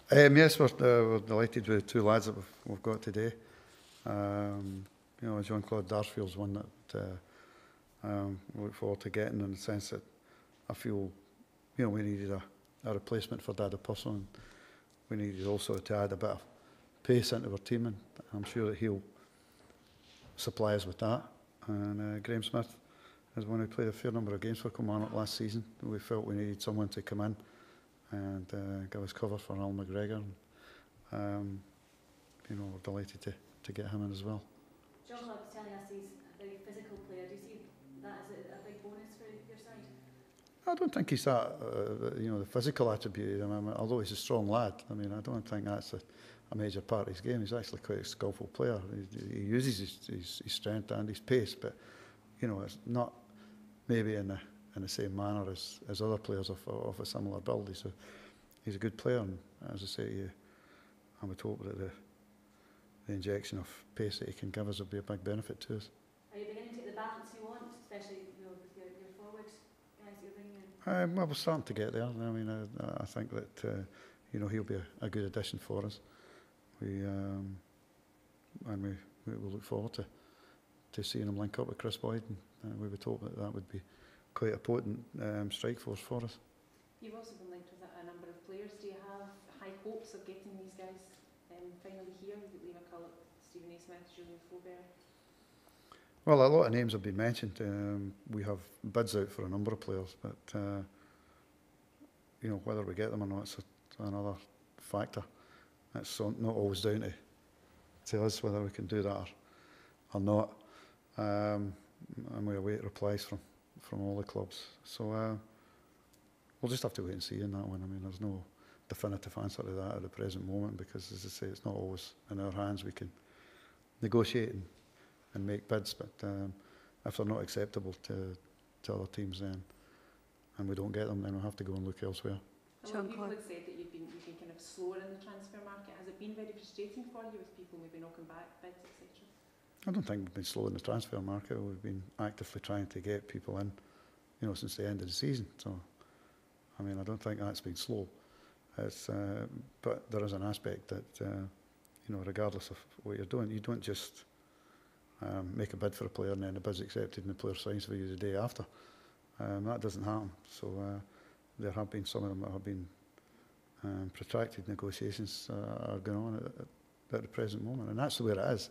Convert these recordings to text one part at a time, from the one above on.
Yes, we're delighted with the two lads that we've got today. Jean-Claude Darcheville's one that we look forward to getting, in the sense that I feel, we needed a replacement for Dada Pussel, and we needed also to add a bit of pace into our team, and I'm sure that he'll supply us with that. And Graeme Smith is one who played a fair number of games for Kilmarnock last season. We felt we needed someone to come in and give us cover for Al McGregor. And, we're delighted to get him in as well. Jean-Claude was telling us he's a very physical player. Do you see that as a big bonus for your side? I don't think he's that, the physical attribute. Although he's a strong lad, I don't think that's a major part of his game. He's actually quite a skillful player. He uses his strength and his pace, but it's not maybe in the same manner as other players of a similar build. He's a good player, and as I say, I would hope that the injection of pace that he can give us will be a big benefit to us. Are you beginning to get the balance you want, especially with your forward guys you're bringing in? Well, we're starting to get there. I think that he'll be a good addition for us. We will look forward to seeing him link up with Chris Boyd, and we would hope that would be quite a potent strike force for us. You've also been linked with a number of players. Do you have high hopes of getting these guys finally here? Liam McCulloch, Stephen A. Smith, Julian Faubert? Well, a lot of names have been mentioned. We have bids out for a number of players, but whether we get them or not, it's another factor. It's not always down to us whether we can do that or not. And we await replies from all the clubs. So we'll just have to wait and see in that one. There's no definitive answer to that at the present moment, because, as I say, it's not always in our hands. We can negotiate and make bids, but if they're not acceptable to other teams, then and we don't get them, then we'll have to go and look elsewhere. A lot of people have said that you've been kind of slower in the transfer market. Has it been very frustrating for you with people maybe knocking back bids, etc.? I don't think we've been slow in the transfer market. We've been actively trying to get people in, since the end of the season. So, I don't think that's been slow. But there is an aspect that, regardless of what you're doing, you don't just make a bid for a player and then the bid's accepted and the player signs for you the day after. That doesn't happen. So there have been some of them that have been protracted negotiations are going on at the present moment, and that's the way it is.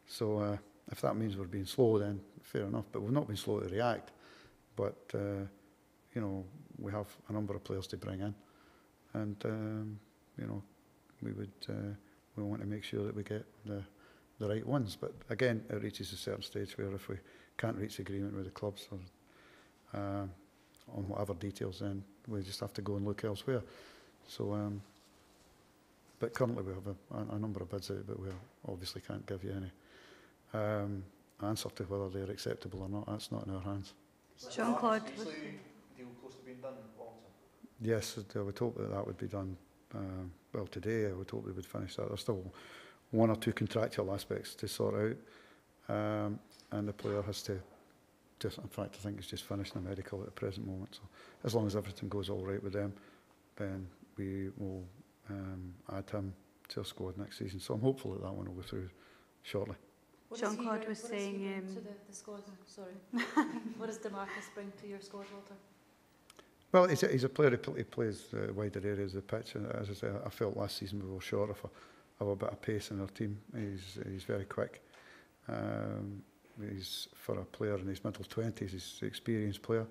So if that means we're being slow, then fair enough. But we've not been slow to react. But we have a number of players to bring in, and we want to make sure that we get the right ones. But again, it reaches a certain stage where if we can't reach agreement with the clubs or on whatever details, then we just have to go and look elsewhere. So, but currently we have a number of bids out, but we obviously can't give you any answer to whether they're acceptable or not. That's not in our hands. Jean-Claude, deal close to being done, Walter? Yes, I would hope that would be done. Well, today I would hope we would finish that. There's still one or two contractual aspects to sort out, and the player has to just, in fact, I think he's just finishing a medical at the present moment. So as long as everything goes all right with them, then we will add him to our squad next season. So I'm hopeful that one will go through shortly. Jean-Claude was saying to the squad. Sorry, what does DaMarcus bring to your squad, Walter? Well, he's a player who plays wider areas of the pitch. And as I say, I felt last season we were short of a bit of pace in our team. He's very quick. He's, for a player in his middle-20s, he's an experienced player.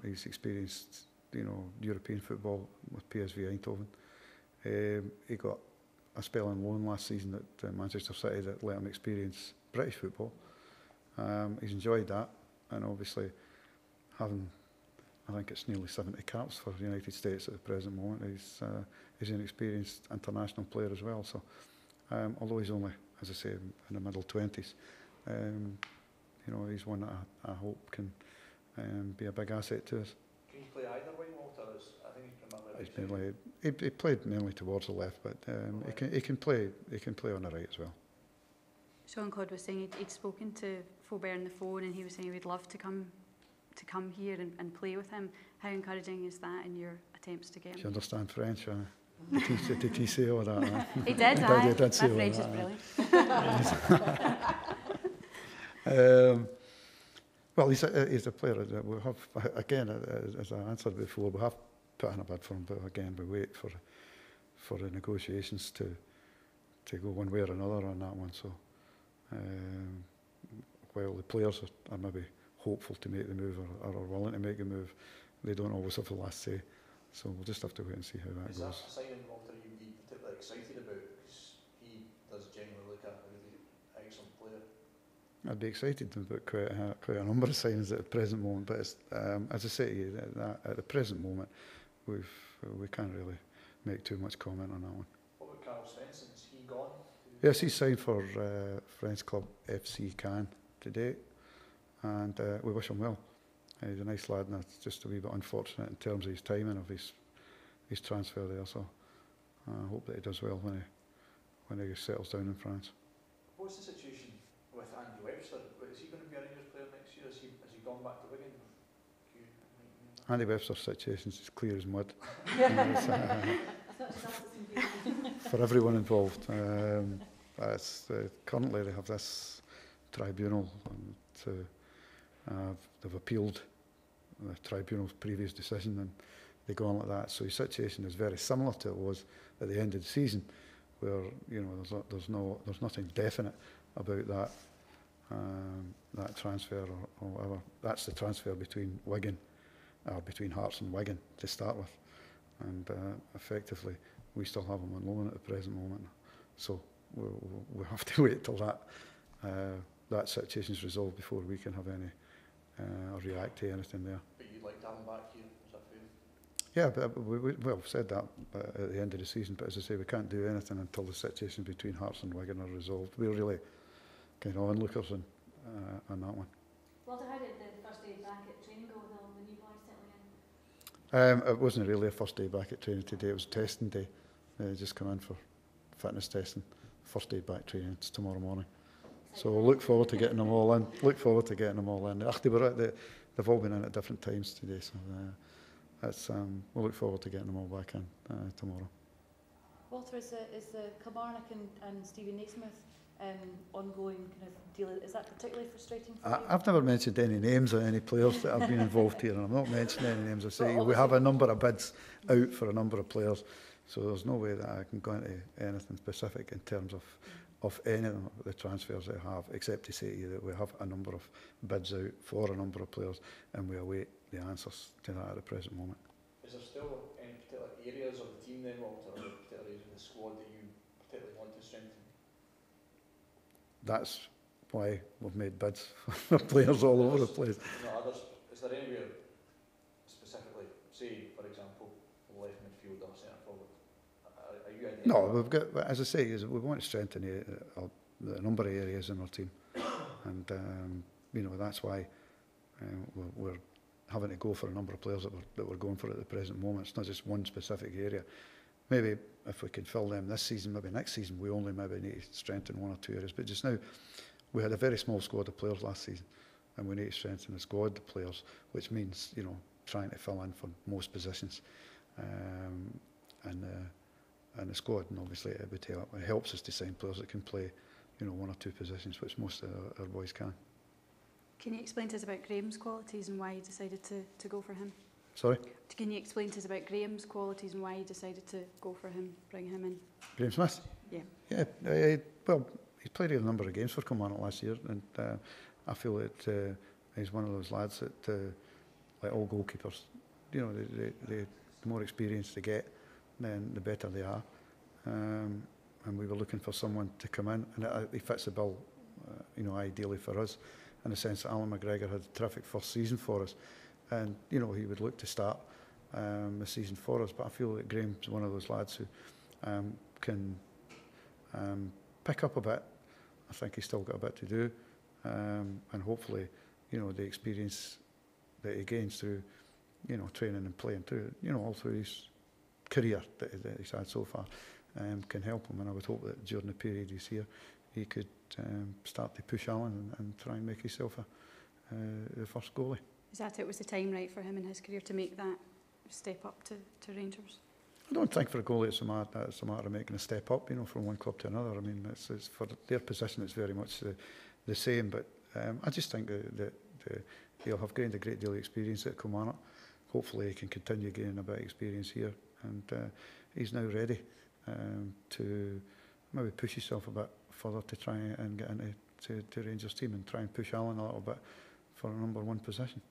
He's experienced, European football with PSV Eindhoven. He got a spell on loan last season at Manchester City that let him experience British football. He's enjoyed that, and obviously having, I think it's nearly 70 caps for the United States at the present moment. He's an experienced international player as well. So, although he's only, as I say, in the middle 20s, he's one that I hope can be a big asset to us. Can you play either way, Walter? I think he's mainly, he played mainly towards the left, but he can play on the right as well. Jean-Claude was saying he'd spoken to Faubert on the phone, and he was saying he'd love to come here and play with him. How encouraging is that in your attempts to get him? Do you understand French? Did he say all that? He did, He aye. did say My all French is that, brilliant. Well, he's a player that we have, again, as I answered before, we have put in a bid for him, but again, we wait for the negotiations to go one way or another on that one. So, while the players are maybe hopeful to make the move or are willing to make the move, they don't always have the last say. So we'll just have to wait and see how that Is goes. that a signing, Walter, you'd be particularly excited about? Because he does genuinely look a really excellent player. I'd be excited about quite a number of signings at the present moment, but it's, as I say to you, at the present moment, we can't really make too much comment on that one. What about Carl Svensson? Is he gone? Yes, he's signed for French club FC Cannes today, and we wish him well. He's a nice lad, and it's just a wee bit unfortunate in terms of his timing of his transfer there. So I hope that he does well when he settles down in France. What's the situation with Andy Webster? Is he going to be a Rangers player next year? Has he gone back to Wigan? Andy Webster's situation is as clear as mud. It's not just us that's confusing. For everyone involved. Currently they have this tribunal they've appealed the tribunal's previous decision, and they go on like that. So his situation is very similar to it was at the end of the season, where there's nothing definite about that transfer or whatever. That's the transfer between Hearts and Wigan to start with, and effectively we still have him on loan at the present moment. So we'll have to wait till that situation is resolved before we can have any or react to anything there. But you'd like to have him back here, is that fair? Yeah, but we've said that at the end of the season, but as I say, we can't do anything until the situation between Hearts and Wigan are resolved. We're really kind of onlookers on that one. Walter, how did the first day back at training go with all the new boys settling in? It wasn't really a first day back at training today, it was testing day. Just come in for fitness testing. First day back training, it's tomorrow morning. So we'll look forward to getting them all in. They've all been in at different times today, so we'll look forward to getting them all back in tomorrow. Walter, is the Kilmarnock and Stevie Naismith ongoing kind of deal, is that particularly frustrating for you? I've never mentioned any names of any players that have been involved here, and I'm not mentioning any names. I say we have a number of bids out for a number of players, so there's no way that I can go into anything specific in terms of any of the transfers I have, except to say to you that we have a number of bids out for a number of players, and we await the answers to that at the present moment. Is there still any particular areas of the team then, Walter, or particular areas of the squad that you particularly want to strengthen? That's why we've made bids for players all over the place. Is there anywhere specifically, say, for example, left midfield or centre forward? Are you in? No, we've got, as I say, we want to strengthen the number of areas in our team, and that's why we're having to go for a number of players that we're going for at the present moment. It's not just one specific area. Maybe if we could fill them this season, maybe next season we only maybe need to strengthen one or two areas. But just now, we had a very small squad of players last season, and we need to strengthen the squad of players, which means trying to fill in for most positions, and the squad. And obviously it helps us to sign players that can play, one or two positions, which most of our boys can. Can you explain to us about Graeme's qualities and why you decided to go for him? Sorry? Can you explain to us about Graeme's qualities and why you decided to go for him, bring him in? Graeme Smith? Yeah. Yeah, well, he's played a number of games for Kilmarnock last year, and I feel that he's one of those lads that, like all goalkeepers, the more experience they get, then the better they are. And we were looking for someone to come in, and he fits the bill, ideally for us, in the sense that Alan McGregor had a terrific first season for us, and he would look to start the season for us. But I feel that Graeme's one of those lads who can pick up a bit. I think he's still got a bit to do, and hopefully, the experience that he gains through, training and playing through, all through his career that he's had so far, can help him. And I would hope that during the period he's here, he could start to push on and try and make himself the first goalie. Is that it was the time right for him in his career to make that step up to Rangers? I don't think for a goalie it's a matter of making a step up, you know, from one club to another. I mean, it's for their position, it's very much the same. But I just think that he'll have gained a great deal of experience at Kilmarnock. Hopefully he can continue gaining a bit of experience here, and he's now ready to maybe push himself a bit further to try and get into Rangers team and try and push Alan a little bit for a number 1 position.